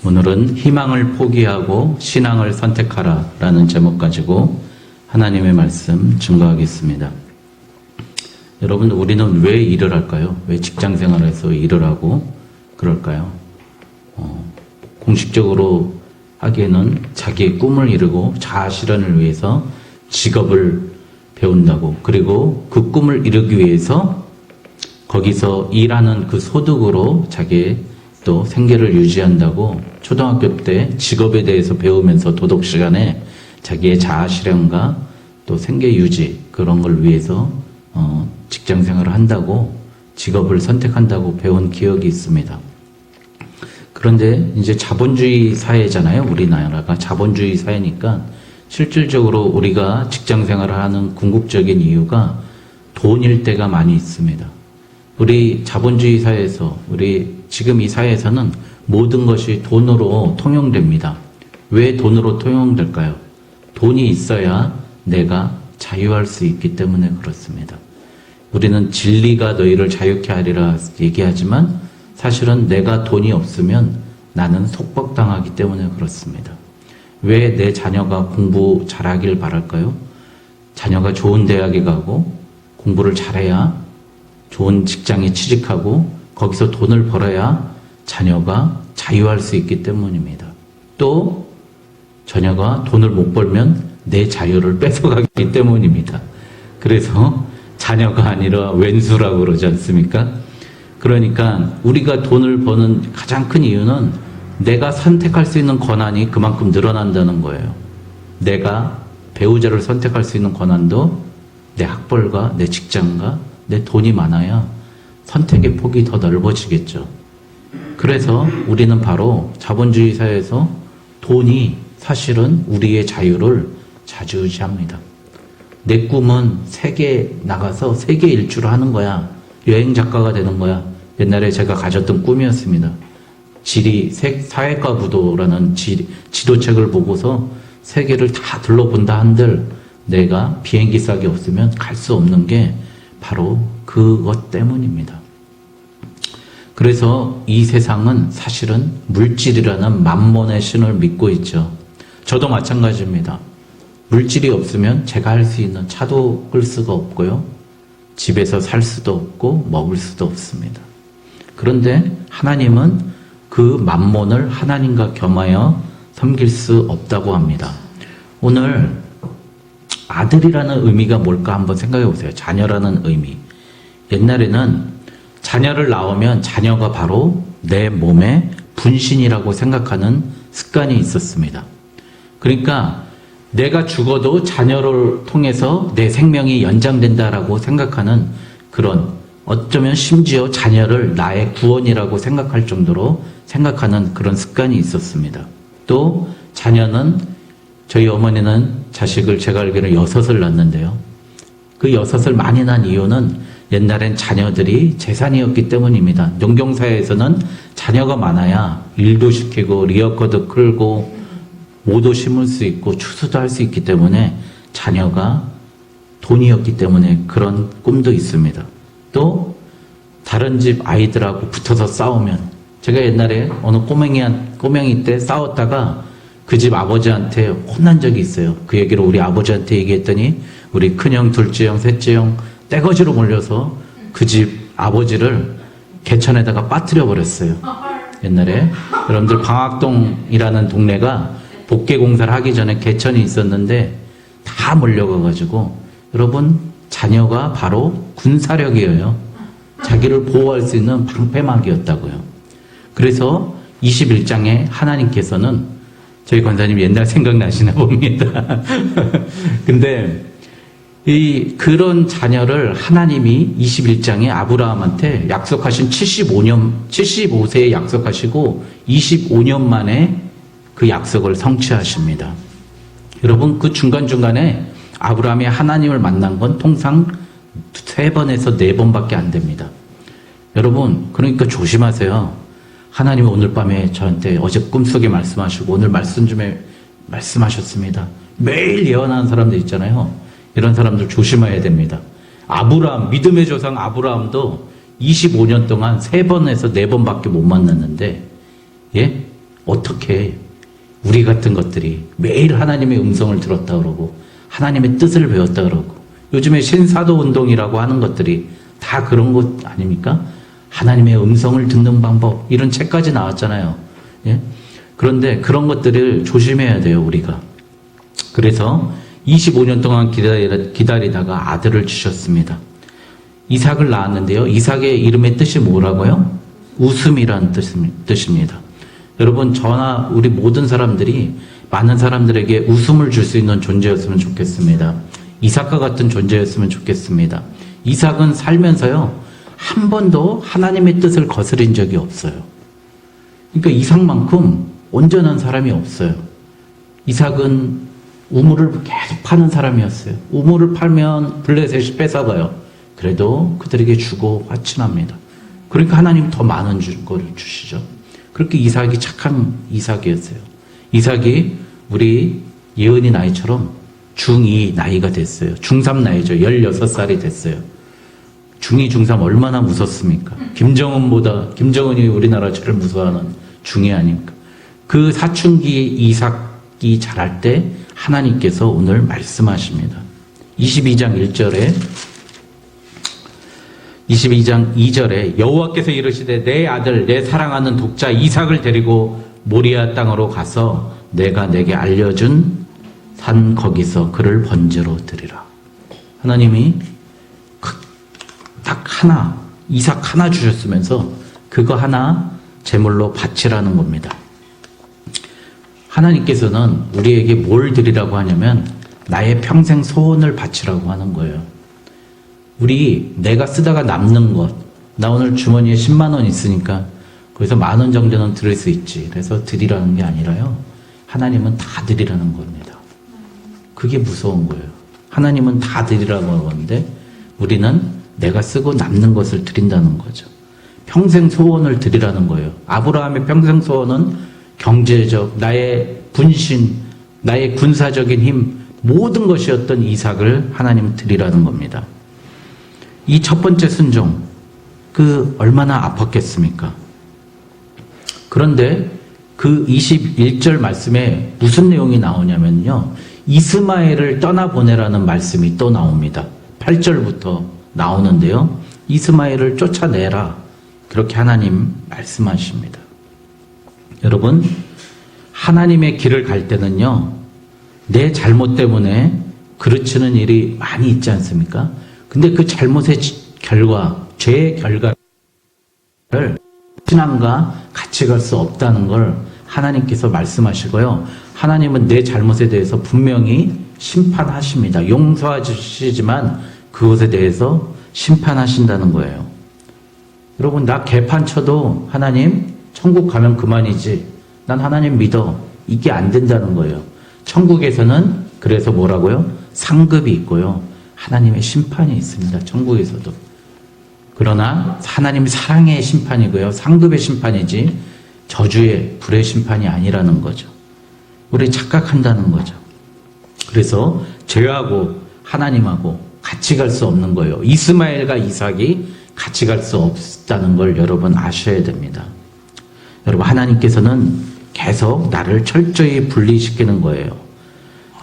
오늘은 희망을 포기하고 신앙을 선택하라 라는 제목 가지고 하나님의 말씀 증거하겠습니다. 여러분, 우리는 왜 일을 할까요? 왜 직장 생활에서 일을 하고 그럴까요? 공식적으로 하기에는 자기의 꿈을 이루고 자아 실현을 위해서 직업을 배운다고, 그리고 그 꿈을 이루기 위해서 거기서 일하는 그 소득으로 자기의 또 생계를 유지한다고 초등학교 때 직업에 대해서 배우면서 도덕 시간에 자기의 자아 실현과 또 생계 유지 그런 걸 위해서 직장 생활을 한다고 직업을 선택한다고 배운 기억이 있습니다. 그런데 이제 자본주의 사회잖아요. 우리나라가 자본주의 사회니까 실질적으로 우리가 직장 생활을 하는 궁극적인 이유가 돈일 때가 많이 있습니다. 우리 자본주의 사회에서, 우리 지금 이 사회에서는 모든 것이 돈으로 통용됩니다. 왜 돈으로 통용될까요? 돈이 있어야 내가 자유할 수 있기 때문에 그렇습니다. 우리는 진리가 너희를 자유케 하리라 얘기하지만 사실은 내가 돈이 없으면 나는 속박당하기 때문에 그렇습니다. 왜 내 자녀가 공부 잘하길 바랄까요? 자녀가 좋은 대학에 가고 공부를 잘해야 좋은 직장에 취직하고 거기서 돈을 벌어야 자녀가 자유할 수 있기 때문입니다. 또 자녀가 돈을 못 벌면 내 자유를 뺏어가기 때문입니다. 그래서 자녀가 아니라 왼수라고 그러지 않습니까? 그러니까 우리가 돈을 버는 가장 큰 이유는 내가 선택할 수 있는 권한이 그만큼 늘어난다는 거예요. 내가 배우자를 선택할 수 있는 권한도 내 학벌과 내 직장과 내 돈이 많아야 선택의 폭이 더 넓어지겠죠. 그래서 우리는 바로 자본주의 사회에서 돈이 사실은 우리의 자유를 좌지우지합니다. 내 꿈은 세계에 나가서 세계 일주를 하는 거야. 여행 작가가 되는 거야. 옛날에 제가 가졌던 꿈이었습니다. 사회과 부도라는 지도책을 보고서 세계를 다 둘러본다 한들 내가 비행기 싹이 없으면 갈 수 없는 게 바로 그것 때문입니다. 그래서 이 세상은 사실은 물질이라는 만몬의 신을 믿고 있죠. 저도 마찬가지입니다. 물질이 없으면 제가 할 수 있는 차도 끌 수가 없고요. 집에서 살 수도 없고 먹을 수도 없습니다. 그런데 하나님은 그 만몬을 하나님과 겸하여 섬길 수 없다고 합니다. 오늘 아들이라는 의미가 뭘까 한번 생각해 보세요. 자녀라는 의미. 옛날에는 자녀를 낳으면 자녀가 바로 내 몸의 분신이라고 생각하는 습관이 있었습니다. 그러니까 내가 죽어도 자녀를 통해서 내 생명이 연장된다라고 생각하는 그런, 어쩌면 심지어 자녀를 나의 구원이라고 생각할 정도로 생각하는 그런 습관이 있었습니다. 또 자녀는, 저희 어머니는 자식을 제가 알기로는 6을 낳았는데요. 그 6을 많이 낳은 이유는 옛날엔 자녀들이 재산이었기 때문입니다. 농경사회에서는 자녀가 많아야 일도 시키고 리어커도 끌고 모도 심을 수 있고 추수도 할 수 있기 때문에 자녀가 돈이었기 때문에 그런 꿈도 있습니다. 또 다른 집 아이들하고 붙어서 싸우면, 제가 옛날에 어느 꼬맹이 때 싸웠다가 그 집 아버지한테 혼난 적이 있어요. 그 얘기를 우리 아버지한테 얘기했더니 우리 큰형, 둘째형, 셋째형 떼거지로 몰려서 그 집 아버지를 개천에다가 빠뜨려 버렸어요. 옛날에 여러분들 방학동이라는 동네가 복개 공사를 하기 전에 개천이 있었는데 다 몰려가가지고, 여러분 자녀가 바로 군사력이에요. 자기를 보호할 수 있는 방패막이었다고요. 그래서 21장에 하나님께서는, 저희 권사님 옛날 생각나시나 봅니다. 근데 그런 자녀를 하나님이 21장에 아브라함한테 약속하신 75세에 약속하시고 25년 만에 그 약속을 성취하십니다. 여러분, 그 중간중간에 아브라함이 하나님을 만난 건 통상 3번에서 4번밖에 안 됩니다. 여러분, 그러니까 조심하세요. 하나님이 오늘 밤에 저한테 어제 꿈속에 말씀하시고 오늘 말씀 중에 말씀하셨습니다. 매일 예언하는 사람들 있잖아요. 이런 사람들 조심해야 됩니다. 믿음의 조상 아브라함도 25년 동안 3번에서 4번밖에 못 만났는데, 예? 어떻게 우리 같은 것들이 매일 하나님의 음성을 들었다 그러고 하나님의 뜻을 배웠다 그러고 요즘에 신사도 운동이라고 하는 것들이 다 그런 것 아닙니까? 하나님의 음성을 듣는 방법 이런 책까지 나왔잖아요. 예? 그런데 그런 것들을 조심해야 돼요, 우리가. 그래서 25년 동안 기다리다가 아들을 주셨습니다. 이삭을 낳았는데요. 이삭의 이름의 뜻이 뭐라고요? 웃음이라는 뜻입니다. 여러분, 저나 우리 모든 사람들이 많은 사람들에게 웃음을 줄 수 있는 존재였으면 좋겠습니다. 이삭과 같은 존재였으면 좋겠습니다. 이삭은 살면서요, 한 번도 하나님의 뜻을 거스린 적이 없어요. 그러니까 이삭만큼 온전한 사람이 없어요. 이삭은 우물을 계속 파는 사람이었어요. 우물을 팔면 블레셋이 뺏어가요. 그래도 그들에게 주고 화친합니다. 그러니까 하나님 더 많은 걸 주시죠. 그렇게 이삭이 착한 이삭이었어요. 이삭이 우리 예은이 나이처럼 중2 나이가 됐어요. 중3 나이죠. 16살이 됐어요. 중2, 중3 얼마나 무섭습니까? 김정은이 우리나라 제일 무서워하는 중2 아닙니까? 그 사춘기 이삭이 자랄 때 하나님께서 오늘 말씀하십니다. 22장 2절에 여호와께서 이르시되 내 아들 내 사랑하는 독자 이삭을 데리고 모리아 땅으로 가서 내가 내게 알려준 산 거기서 그를 번제로 드리라. 하나님이 딱 하나 이삭 하나 주셨으면서 그거 하나 제물로 바치라는 겁니다. 하나님께서는 우리에게 뭘 드리라고 하냐면 나의 평생 소원을 바치라고 하는 거예요. 내가 쓰다가 남는 것, 나 오늘 주머니에 10만 원 있으니까 거기서 10,000원 정도는 드릴 수 있지. 그래서 드리라는 게 아니라요. 하나님은 다 드리라는 겁니다. 그게 무서운 거예요. 하나님은 다 드리라고 하는데 우리는 내가 쓰고 남는 것을 드린다는 거죠. 평생 소원을 드리라는 거예요. 아브라함의 평생 소원은 경제적, 나의 분신, 나의 군사적인 힘, 모든 것이었던 이삭을 하나님 드리라는 겁니다. 이 첫 번째 순종, 얼마나 아팠겠습니까? 그런데 그 21절 말씀에 무슨 내용이 나오냐면요. 이스마엘을 떠나보내라는 말씀이 또 나옵니다. 8절부터 나오는데요. 이스마엘을 쫓아내라. 그렇게 하나님 말씀하십니다. 여러분, 하나님의 길을 갈 때는요, 내 잘못 때문에 그르치는 일이 많이 있지 않습니까? 근데 그 잘못의 결과, 죄의 결과를 신앙과 같이 갈 수 없다는 걸 하나님께서 말씀하시고요. 하나님은 내 잘못에 대해서 분명히 심판하십니다. 용서하시지만 그것에 대해서 심판하신다는 거예요. 여러분, 나 개판 쳐도 하나님 천국 가면 그만이지. 난 하나님 믿어. 이게 안 된다는 거예요. 천국에서는 그래서 뭐라고요? 상급이 있고요. 하나님의 심판이 있습니다. 천국에서도. 그러나 하나님의 사랑의 심판이고요. 상급의 심판이지 저주의 불의 심판이 아니라는 거죠. 우리 착각한다는 거죠. 그래서 죄하고 하나님하고 같이 갈 수 없는 거예요. 이스마엘과 이삭이 같이 갈 수 없다는 걸 여러분 아셔야 됩니다. 여러분, 하나님께서는 계속 나를 철저히 분리시키는 거예요.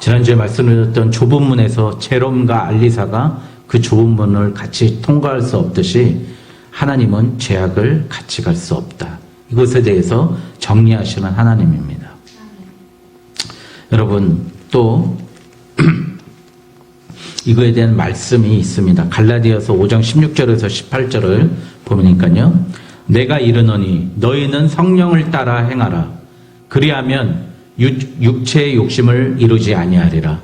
지난주에 말씀드렸던 좁은 문에서 제롬과 알리사가 그 좁은 문을 같이 통과할 수 없듯이 하나님은 죄악을 같이 갈 수 없다. 이것에 대해서 정리하시는 하나님입니다. 여러분, 또 이거에 대한 말씀이 있습니다. 갈라디아서 5장 16절에서 18절을 보니까요. 내가 이르노니 너희는 성령을 따라 행하라. 그리하면 육체의 욕심을 이루지 아니하리라.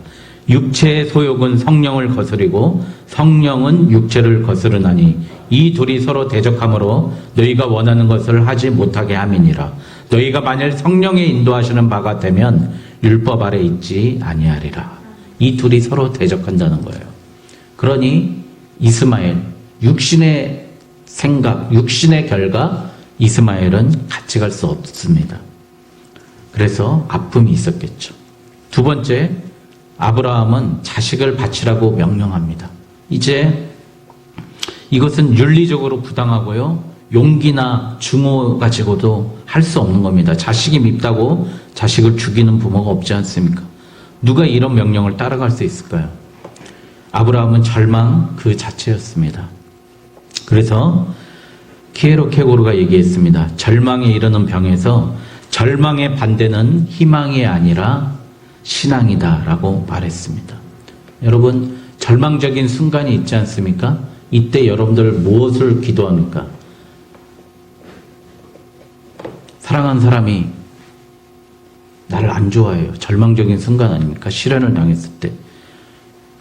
육체의 소욕은 성령을 거스리고 성령은 육체를 거스르나니 이 둘이 서로 대적하므로 너희가 원하는 것을 하지 못하게 함이니라. 너희가 만일 성령의 인도하시는 바가 되면 율법 아래 있지 아니하리라. 이 둘이 서로 대적한다는 거예요. 그러니 이스마엘, 육신의 생각, 육신의 결과 이스마엘은 같이 갈 수 없습니다. 그래서 아픔이 있었겠죠. 두 번째, 아브라함은 자식을 바치라고 명령합니다. 이제 이것은 윤리적으로 부당하고요. 용기나 증오 가지고도 할 수 없는 겁니다. 자식이 밉다고 자식을 죽이는 부모가 없지 않습니까? 누가 이런 명령을 따라갈 수 있을까요? 아브라함은 절망 그 자체였습니다. 그래서 키에로케고르가 얘기했습니다. 절망에 이르는 병에서 절망의 반대는 희망이 아니라 신앙이다 라고 말했습니다. 여러분, 절망적인 순간이 있지 않습니까? 이때 여러분들 무엇을 기도합니까? 사랑하는 사람이 나를 안 좋아해요. 절망적인 순간 아닙니까? 시련을 당했을 때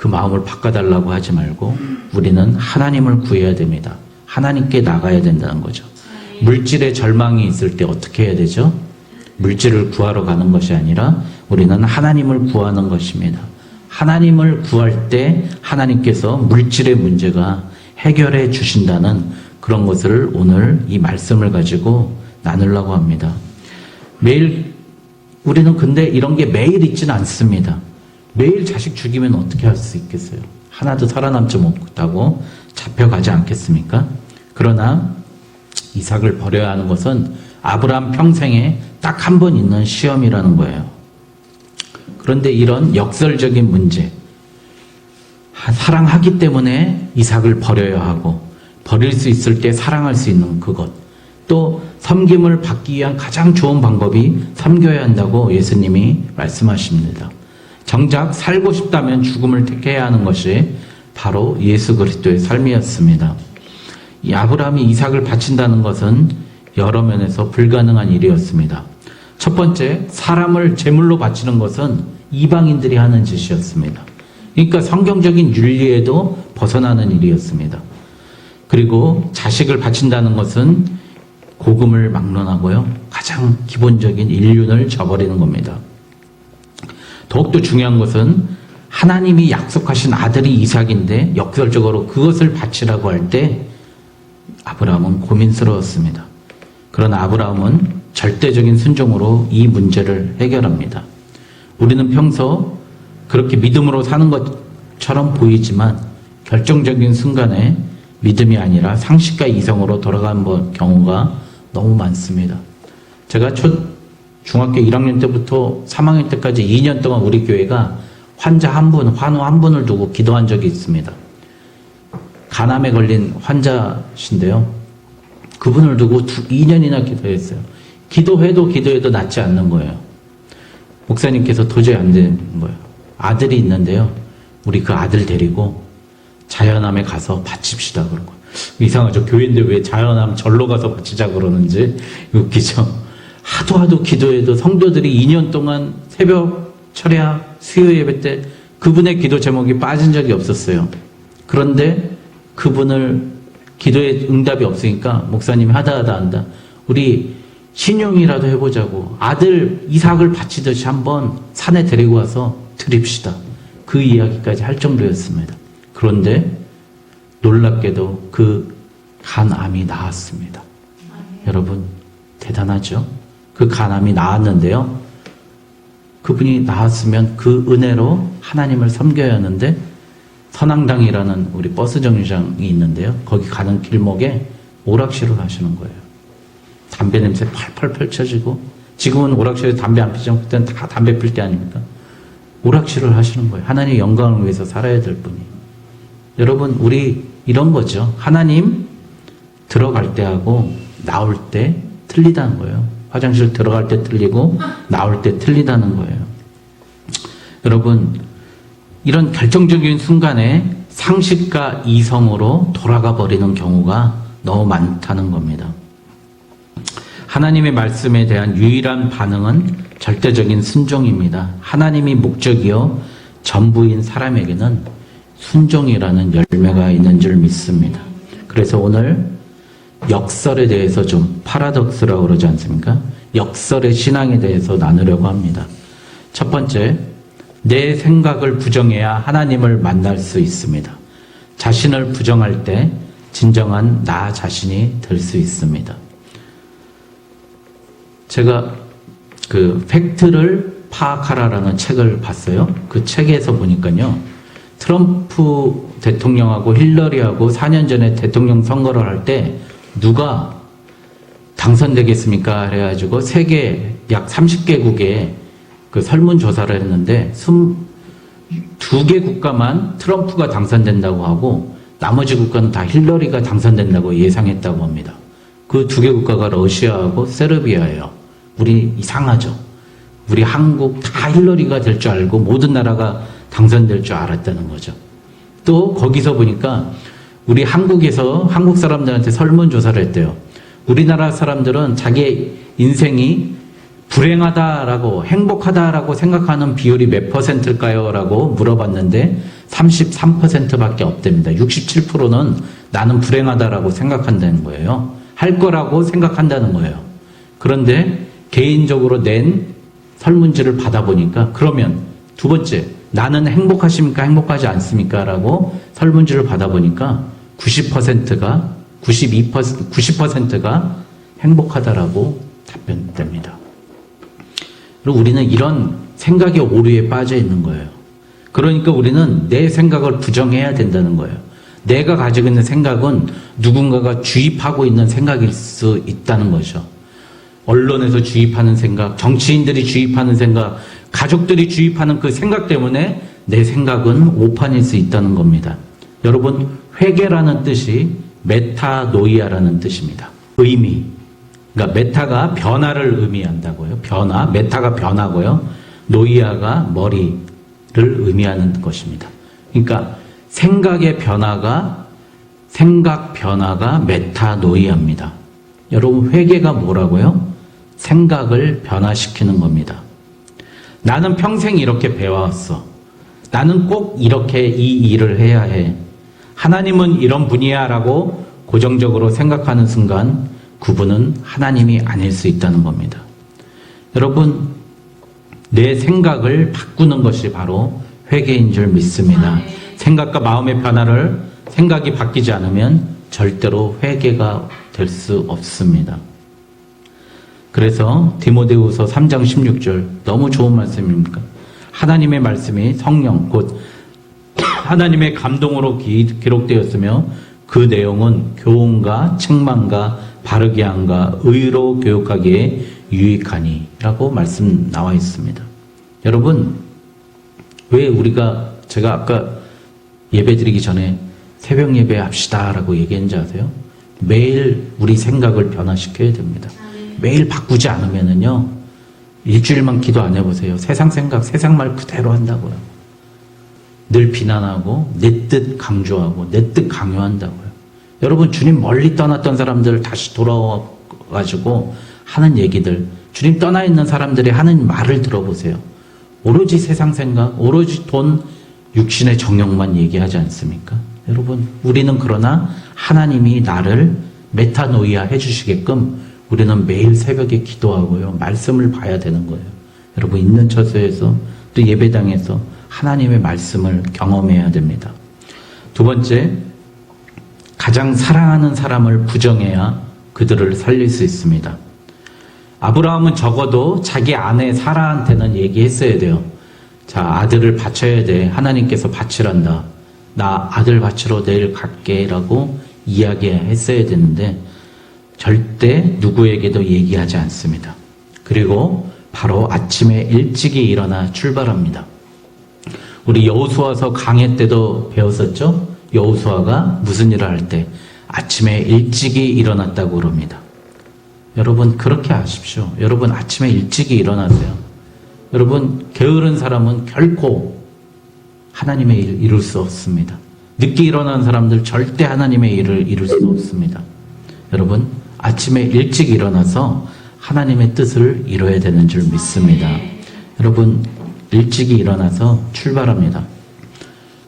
그 마음을 바꿔달라고 하지 말고 우리는 하나님을 구해야 됩니다. 하나님께 나가야 된다는 거죠. 물질의 절망이 있을 때 어떻게 해야 되죠? 물질을 구하러 가는 것이 아니라 우리는 하나님을 구하는 것입니다. 하나님을 구할 때 하나님께서 물질의 문제가 해결해 주신다는 그런 것을 오늘 이 말씀을 가지고 나누려고 합니다. 매일 우리는 근데 이런 게 매일 있지는 않습니다. 매일 자식 죽이면 어떻게 할 수 있겠어요? 하나도 살아남지 못하고 잡혀가지 않겠습니까? 그러나 이삭을 버려야 하는 것은 아브라함 평생에 딱 한 번 있는 시험이라는 거예요. 그런데 이런 역설적인 문제, 사랑하기 때문에 이삭을 버려야 하고 버릴 수 있을 때 사랑할 수 있는 그것, 또 섬김을 받기 위한 가장 좋은 방법이 섬겨야 한다고 예수님이 말씀하십니다. 정작 살고 싶다면 죽음을 택해야 하는 것이 바로 예수 그리스도의 삶이었습니다. 이 아브라함이 이삭을 바친다는 것은 여러 면에서 불가능한 일이었습니다. 첫 번째, 사람을 제물로 바치는 것은 이방인들이 하는 짓이었습니다. 그러니까 성경적인 윤리에도 벗어나는 일이었습니다. 그리고 자식을 바친다는 것은 복음을 막론하고요, 가장 기본적인 인륜을 저버리는 겁니다. 더욱더 중요한 것은 하나님이 약속하신 아들이 이삭인데 역설적으로 그것을 바치라고 할 때 아브라함은 고민스러웠습니다. 그러나 아브라함은 절대적인 순종으로 이 문제를 해결합니다. 우리는 평소 그렇게 믿음으로 사는 것처럼 보이지만 결정적인 순간에 믿음이 아니라 상식과 이성으로 돌아간 경우가 너무 많습니다. 제가 중학교 1학년 때부터 3학년 때까지 2년 동안 우리 교회가 환자 한 분, 환우 한 분을 두고 기도한 적이 있습니다. 간암에 걸린 환자신데요. 그분을 두고 2년이나 기도했어요. 기도해도 낫지 않는 거예요. 목사님께서 도저히 안 되는 거예요. 아들이 있는데요. 우리 그 아들 데리고 자연암에 가서 바칩시다 그런 거예요. 이상하죠. 교회인데 왜 자연암 절로 가서 바치자 그러는지 웃기죠. 하도 기도해도 성도들이 2년 동안 새벽 철야 수요 예배 때 그분의 기도 제목이 빠진 적이 없었어요. 그런데 그분을 기도에 응답이 없으니까 목사님이 하다 우리 신용이라도 해보자고 아들 이삭을 바치듯이 한번 산에 데리고 와서 드립시다. 그 이야기까지 할 정도였습니다. 그런데 놀랍게도 그 간암이 나았습니다. 여러분 대단하죠? 그 간암이 나았는데요. 그분이 나았으면 그 은혜로 하나님을 섬겨야 하는데 선앙당이라는 우리 버스 정류장이 있는데요. 거기 가는 길목에 오락실을 하시는 거예요. 담배 냄새 팔팔 펼쳐지고 지금은 오락실에 담배 안 피죠. 그때는 다 담배 필 때 아닙니까? 오락실을 하시는 거예요. 하나님의 영광을 위해서 살아야 될 분이. 여러분 우리 이런 거죠. 하나님 들어갈 때하고 나올 때 틀리다는 거예요. 화장실 들어갈 때 틀리고 나올 때 틀리다는 거예요. 여러분 이런 결정적인 순간에 상식과 이성으로 돌아가 버리는 경우가 너무 많다는 겁니다. 하나님의 말씀에 대한 유일한 반응은 절대적인 순종입니다. 하나님이 목적이요 전부인 사람에게는 순종이라는 열매가 있는 줄 믿습니다. 그래서 오늘 역설에 대해서 좀 파라독스라고 그러지 않습니까? 역설의 신앙에 대해서 나누려고 합니다. 첫 번째, 내 생각을 부정해야 하나님을 만날 수 있습니다. 자신을 부정할 때 진정한 나 자신이 될 수 있습니다. 제가 그 팩트를 파악하라라는 책을 봤어요. 그 책에서 보니까요. 트럼프 대통령하고 힐러리하고 4년 전에 대통령 선거를 할 때 누가 당선되겠습니까? 그래가지고 세계 약 30개국에 그 설문조사를 했는데 2개 국가만 트럼프가 당선된다고 하고 나머지 국가는 다 힐러리가 당선된다고 예상했다고 합니다. 그 2개 국가가 러시아하고 세르비아예요. 우리 이상하죠. 우리 한국 다 힐러리가 될 줄 알고 모든 나라가 당선될 줄 알았다는 거죠. 또 거기서 보니까 우리 한국에서 한국 사람들한테 설문조사를 했대요. 우리나라 사람들은 자기 인생이 불행하다라고 행복하다라고 생각하는 비율이 몇 %일까요? 라고 물어봤는데 33%밖에 없답니다. 67%는 나는 불행하다라고 생각한다는 거예요. 할 거라고 생각한다는 거예요. 그런데 개인적으로 낸 설문지를 받아보니까 그러면 두 번째 나는 행복하십니까? 행복하지 않습니까? 라고 설문지를 받아보니까 90%가 행복하다라고 답변됩니다. 그리고 우리는 이런 생각의 오류에 빠져 있는 거예요. 그러니까 우리는 내 생각을 부정해야 된다는 거예요. 내가 가지고 있는 생각은 누군가가 주입하고 있는 생각일 수 있다는 거죠. 언론에서 주입하는 생각, 정치인들이 주입하는 생각, 가족들이 주입하는 그 생각 때문에 내 생각은 오판일 수 있다는 겁니다. 여러분, 회개라는 뜻이 메타노이아라는 뜻입니다. 의미. 그러니까 메타가 변화를 의미한다고요. 변화. 메타가 변화고요. 노이아가 머리를 의미하는 것입니다. 그러니까 생각 변화가 메타노이아입니다. 여러분, 회개가 뭐라고요? 생각을 변화시키는 겁니다. 나는 평생 이렇게 배워왔어. 나는 꼭 이렇게 이 일을 해야 해. 하나님은 이런 분이야 라고 고정적으로 생각하는 순간 그분은 하나님이 아닐 수 있다는 겁니다. 여러분, 내 생각을 바꾸는 것이 바로 회개인 줄 믿습니다. 생각과 마음의 변화를 생각이 바뀌지 않으면 절대로 회개가 될 수 없습니다. 그래서 디모데후서 3장 16절 너무 좋은 말씀입니까? 하나님의 말씀이 성령 곧 하나님의 감동으로 기록되었으며 그 내용은 교훈과 책망과 바르게 함과 의로 교육하기에 유익하니 라고 말씀 나와 있습니다. 여러분, 왜 제가 아까 예배 드리기 전에 새벽 예배 합시다 라고 얘기했는지 아세요? 매일 우리 생각을 변화시켜야 됩니다. 매일 바꾸지 않으면은요, 일주일만 기도 안 해보세요. 세상 생각, 세상 말 그대로 한다고요. 늘 비난하고, 내 뜻 강조하고, 내 뜻 강요한다고요. 여러분, 주님 멀리 떠났던 사람들 다시 돌아와가지고 하는 얘기들, 주님 떠나 있는 사람들이 하는 말을 들어보세요. 오로지 세상 생각, 오로지 돈, 육신의 정욕만 얘기하지 않습니까? 여러분, 우리는 그러나 하나님이 나를 메타노이아 해주시게끔 우리는 매일 새벽에 기도하고요. 말씀을 봐야 되는 거예요. 여러분, 있는 처소에서 또 예배당에서 하나님의 말씀을 경험해야 됩니다. 두 번째, 가장 사랑하는 사람을 부정해야 그들을 살릴 수 있습니다. 아브라함은 적어도 자기 아내 사라한테는 얘기했어야 돼요. 자, 아들을 바쳐야 돼. 하나님께서 바치란다. 나 아들 바치러 내일 갈게 라고 이야기했어야 되는데 절대 누구에게도 얘기하지 않습니다. 그리고 바로 아침에 일찍이 일어나 출발합니다. 우리 여호수아서 강해 때도 배웠었죠? 여호수아가 무슨 일을 할 때 아침에 일찍이 일어났다고 그럽니다. 여러분, 그렇게 하십시오. 여러분, 아침에 일찍이 일어나세요. 여러분, 게으른 사람은 결코 하나님의 일을 이룰 수 없습니다. 늦게 일어나는 사람들 절대 하나님의 일을 이룰 수 없습니다. 여러분, 아침에 일찍 일어나서 하나님의 뜻을 이뤄야 되는 줄 믿습니다. 여러분, 일찍이 일어나서 출발합니다.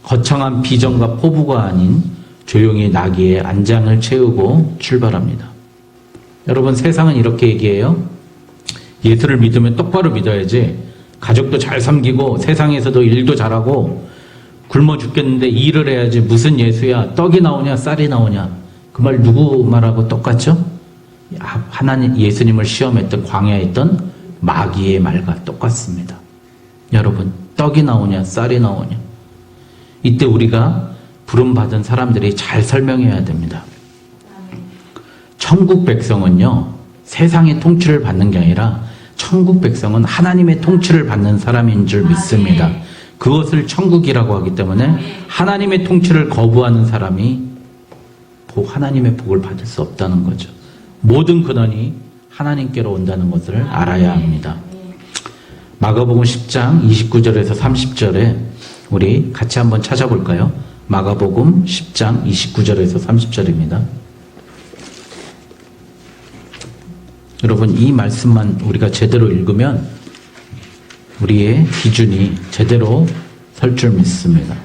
거창한 비전과 포부가 아닌 조용히 나귀의 안장을 채우고 출발합니다. 여러분, 세상은 이렇게 얘기해요. 예수를 믿으면 똑바로 믿어야지. 가족도 잘 섬기고 세상에서도 일도 잘하고 굶어 죽겠는데 일을 해야지. 무슨 예수야? 떡이 나오냐 쌀이 나오냐? 그 말 누구 말하고 똑같죠? 하나님, 예수님을 시험했던 광야에 있던 마귀의 말과 똑같습니다. 여러분, 떡이 나오냐 쌀이 나오냐? 이때 우리가 부름받은 사람들이 잘 설명해야 됩니다. 천국 백성은요, 세상의 통치를 받는 게 아니라 천국 백성은 하나님의 통치를 받는 사람인 줄 믿습니다. 그것을 천국이라고 하기 때문에 하나님의 통치를 거부하는 사람이 하나님의 복을 받을 수 없다는 거죠. 모든 근원이 하나님께로 온다는 것을 알아야 합니다. 마가복음 10장 29절에서 30절에 우리 같이 한번 찾아볼까요? 마가복음 10장 29절에서 30절입니다. 여러분, 이 말씀만 우리가 제대로 읽으면 우리의 기준이 제대로 설 줄 믿습니다.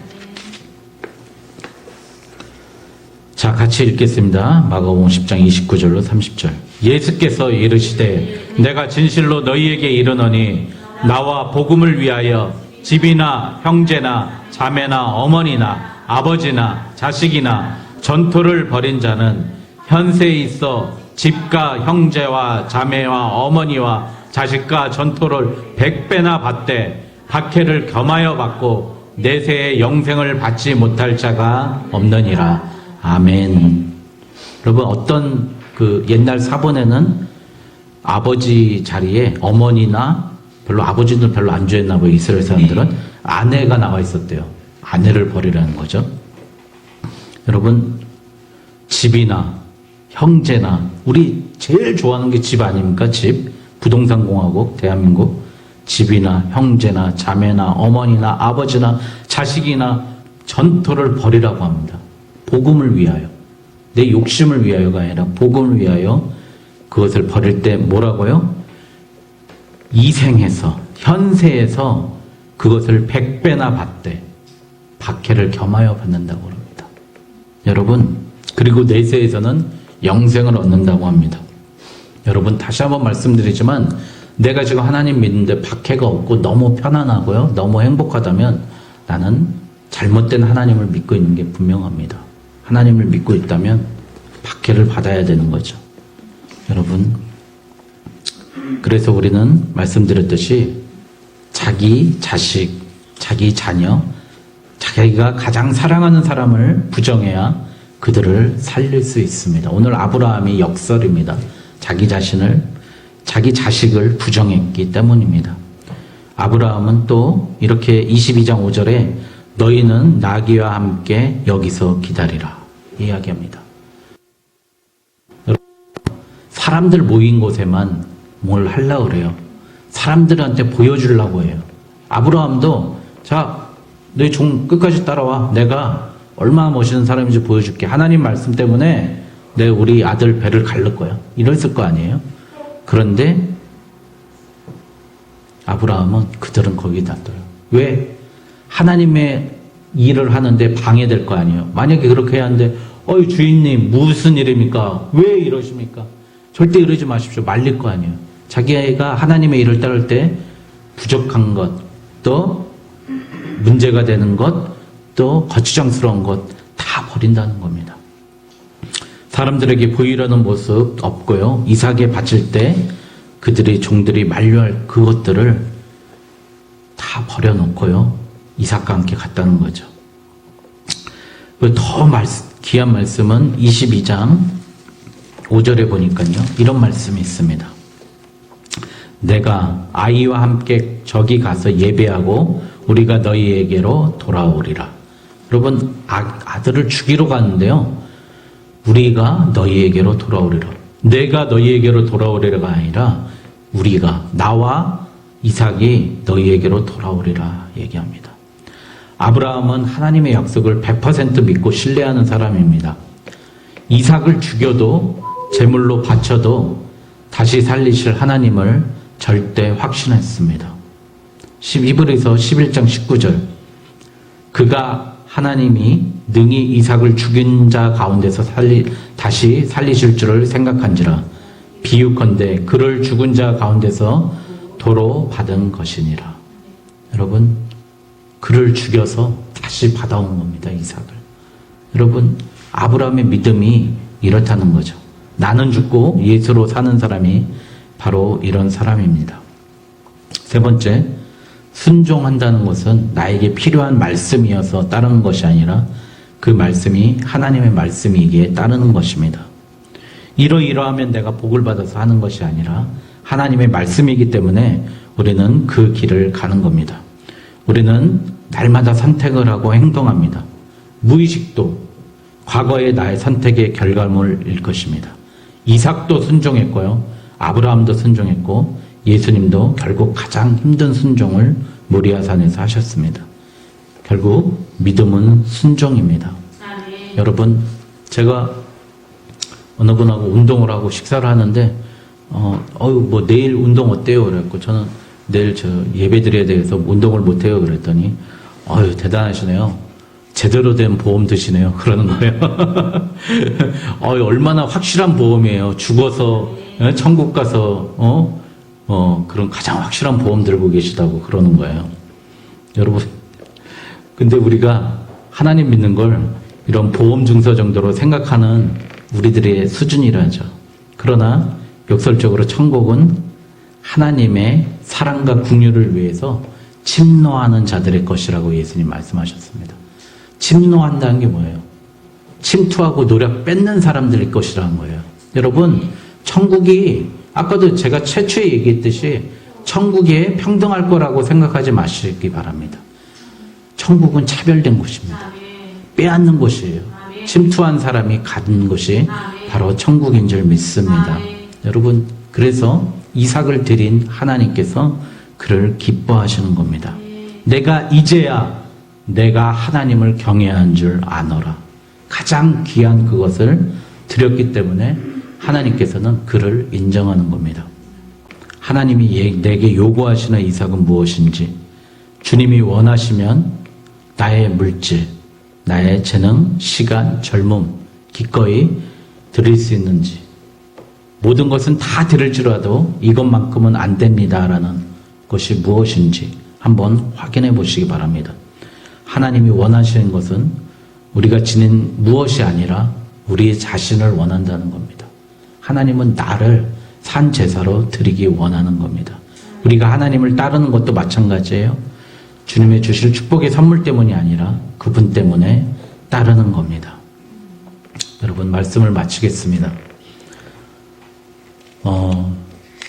자, 같이 읽겠습니다. 마가복음 10장 29절로 30절. 예수께서 이르시되 내가 진실로 너희에게 이르노니 나와 복음을 위하여 집이나 형제나 자매나 어머니나 아버지나 자식이나 전토를 벌인 자는 현세에 있어 집과 형제와 자매와 어머니와 자식과 전토를 100배나 받되 박해를 겸하여 받고 내세의 영생을 받지 못할 자가 없느니라. 아멘. 여러분, 어떤 그 옛날 사본에는 아버지 자리에 어머니나 아버지는 별로 안 좋아했나 봐요. 이스라엘 사람들은 아내가 나와 있었대요. 아내를 버리라는 거죠. 여러분, 집이나 형제나 우리 제일 좋아하는 게 집 아닙니까? 집. 부동산 공화국 대한민국. 집이나 형제나 자매나 어머니나 아버지나 자식이나 전토를 버리라고 합니다. 복음을 위하여. 내 욕심을 위하여가 아니라 복음을 위하여 그것을 버릴 때 뭐라고요? 이생에서 현세에서 그것을 100배나 받되 박해를 겸하여 받는다고 합니다. 여러분, 그리고 내세에서는 영생을 얻는다고 합니다. 여러분, 다시 한번 말씀드리지만 내가 지금 하나님 믿는데 박해가 없고 너무 편안하고요, 너무 행복하다면 나는 잘못된 하나님을 믿고 있는 게 분명합니다. 하나님을 믿고 있다면 박해를 받아야 되는 거죠. 여러분, 그래서 우리는 말씀드렸듯이 자기 자식, 자기 자녀, 자기가 가장 사랑하는 사람을 부정해야 그들을 살릴 수 있습니다. 오늘 아브라함이 역설입니다. 자기 자식을 부정했기 때문입니다. 아브라함은 또 이렇게 22장 5절에 너희는 나귀와 함께 여기서 기다리라 이야기합니다. 사람들 모인 곳에만 뭘 하려고 그래요. 사람들한테 보여주려고 해요. 아브라함도 자, 너희 종 끝까지 따라와. 내가 얼마나 멋있는 사람인지 보여줄게. 하나님 말씀 때문에 내가 우리 아들 배를 갈를 거야. 이랬을 거 아니에요? 그런데 아브라함은 그들은 거기 놔둬요. 왜? 하나님의 일을 하는데 방해될 거 아니에요. 만약에 그렇게 해야 하는데 어이 주인님 무슨 일입니까? 왜 이러십니까? 절대 이러지 마십시오. 말릴 거 아니에요. 자기가 하나님의 일을 따를 때 부족한 것, 또 문제가 되는 것, 또 거추장스러운 것 다 버린다는 겁니다. 사람들에게 보이려는 모습 없고요. 이삭에 바칠 때 그들의 종들이 만류할 그것들을 다 버려놓고요. 이삭과 함께 갔다는 거죠. 더 귀한 말씀은 22장 5절에 보니까요. 이런 말씀이 있습니다. 내가 아이와 함께 저기 가서 예배하고 우리가 너희에게로 돌아오리라. 여러분, 아들을 죽이러 가는데요. 우리가 너희에게로 돌아오리라. 내가 너희에게로 돌아오리라가 아니라 우리가, 나와 이삭이 너희에게로 돌아오리라 얘기합니다. 아브라함은 하나님의 약속을 100% 믿고 신뢰하는 사람입니다. 이삭을 죽여도 제물로 바쳐도 다시 살리실 하나님을 절대 확신했습니다. 히브리서 11장 19절. 그가 하나님이 능히 이삭을 죽인 자 가운데서 다시 살리실 줄을 생각한지라. 비유컨대 그를 죽은 자 가운데서 도로 받은 것이니라. 여러분, 그를 죽여서 다시 받아온 겁니다. 이삭을. 여러분, 아브라함의 믿음이 이렇다는 거죠. 나는 죽고 예수로 사는 사람이 바로 이런 사람입니다. 세 번째, 순종한다는 것은 나에게 필요한 말씀이어서 따르는 것이 아니라 그 말씀이 하나님의 말씀이기에 따르는 것입니다. 이러이러하면 내가 복을 받아서 하는 것이 아니라 하나님의 말씀이기 때문에 우리는 그 길을 가는 겁니다. 우리는 날마다 선택을 하고 행동합니다. 무의식도 과거의 나의 선택의 결과물일 것입니다. 이삭도 순종했고요. 아브라함도 순종했고 예수님도 결국 가장 힘든 순종을 모리아산에서 하셨습니다. 결국 믿음은 순종입니다. 여러분, 제가 어느 분하고 운동을 하고 식사를 하는데 뭐 내일 운동 어때요? 그랬고 저는 내일 저 예배드려야 돼서 운동을 못해요. 그랬더니 대단하시네요. 제대로 된 보험 드시네요. 그러는 거예요. 얼마나 확실한 보험이에요. 죽어서 천국 가서 그런 가장 확실한 보험 들고 계시다고 그러는 거예요. 여러분, 근데 우리가 하나님 믿는 걸 이런 보험 증서 정도로 생각하는 우리들의 수준이라죠. 그러나 역설적으로 천국은 하나님의 사랑과 긍휼을 위해서 침노하는 자들의 것이라고 예수님 말씀하셨습니다. 침노한다는 게 뭐예요? 침투하고 노력 뺏는 사람들의 것이라는 거예요. 여러분, 천국이 아까도 제가 최초에 얘기했듯이 천국에 평등할 거라고 생각하지 마시기 바랍니다. 천국은 차별된 곳입니다. 빼앗는 곳이에요. 침투한 사람이 가는 곳이 바로 천국인 줄 믿습니다. 여러분, 그래서 이삭을 드린 하나님께서 그를 기뻐하시는 겁니다. 내가 이제야 내가 하나님을 경외한 줄 아노라. 가장 귀한 그것을 드렸기 때문에 하나님께서는 그를 인정하는 겁니다. 하나님이 내게 요구하시는 이삭은 무엇인지, 주님이 원하시면 나의 물질, 나의 재능, 시간, 젊음, 기꺼이 드릴 수 있는지, 모든 것은 다 드릴지라도 이것만큼은 안 됩니다라는 것이 무엇인지 한번 확인해 보시기 바랍니다. 하나님이 원하시는 것은 우리가 지닌 무엇이 아니라 우리 자신을 원한다는 겁니다. 하나님은 나를 산 제사로 드리기 원하는 겁니다. 우리가 하나님을 따르는 것도 마찬가지예요. 주님의 주실 축복의 선물 때문이 아니라 그분 때문에 따르는 겁니다. 여러분, 말씀을 마치겠습니다.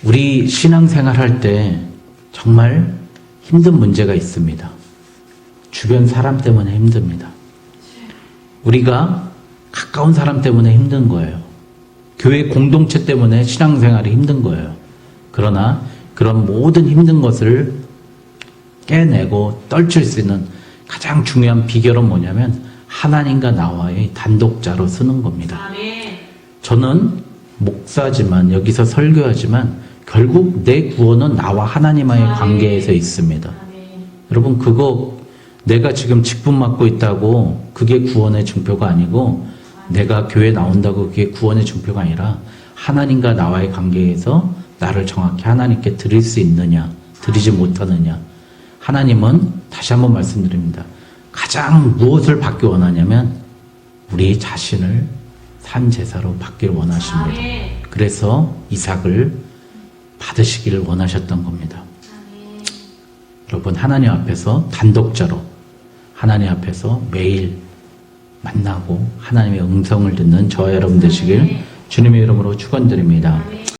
우리 신앙생활 할 때 정말 힘든 문제가 있습니다. 주변 사람 때문에 힘듭니다. 우리가 가까운 사람 때문에 힘든 거예요. 교회 공동체 때문에 신앙생활이 힘든 거예요. 그러나 그런 모든 힘든 것을 깨내고 떨칠 수 있는 가장 중요한 비결은 뭐냐면 하나님과 나와의 단독자로 쓰는 겁니다. 저는 목사지만 여기서 설교하지만 결국 내 구원은 나와 하나님과의 관계에서 있습니다. 여러분, 그거 내가 지금 직분 맡고 있다고 그게 구원의 증표가 아니고, 내가 교회 나온다고 그게 구원의 증표가 아니라 하나님과 나와의 관계에서 나를 정확히 하나님께 드릴 수 있느냐, 드리지 못하느냐. 하나님은 다시 한번 말씀드립니다. 가장 무엇을 받기 원하냐면 우리 자신을 산 제사로 받기를 원하십니다. 그래서 이삭을 받으시기를 원하셨던 겁니다. 여러분, 하나님 앞에서 단독자로 하나님 앞에서 매일 만나고 하나님의 음성을 듣는 저와 여러분 되시길 주님의 이름으로 축원드립니다.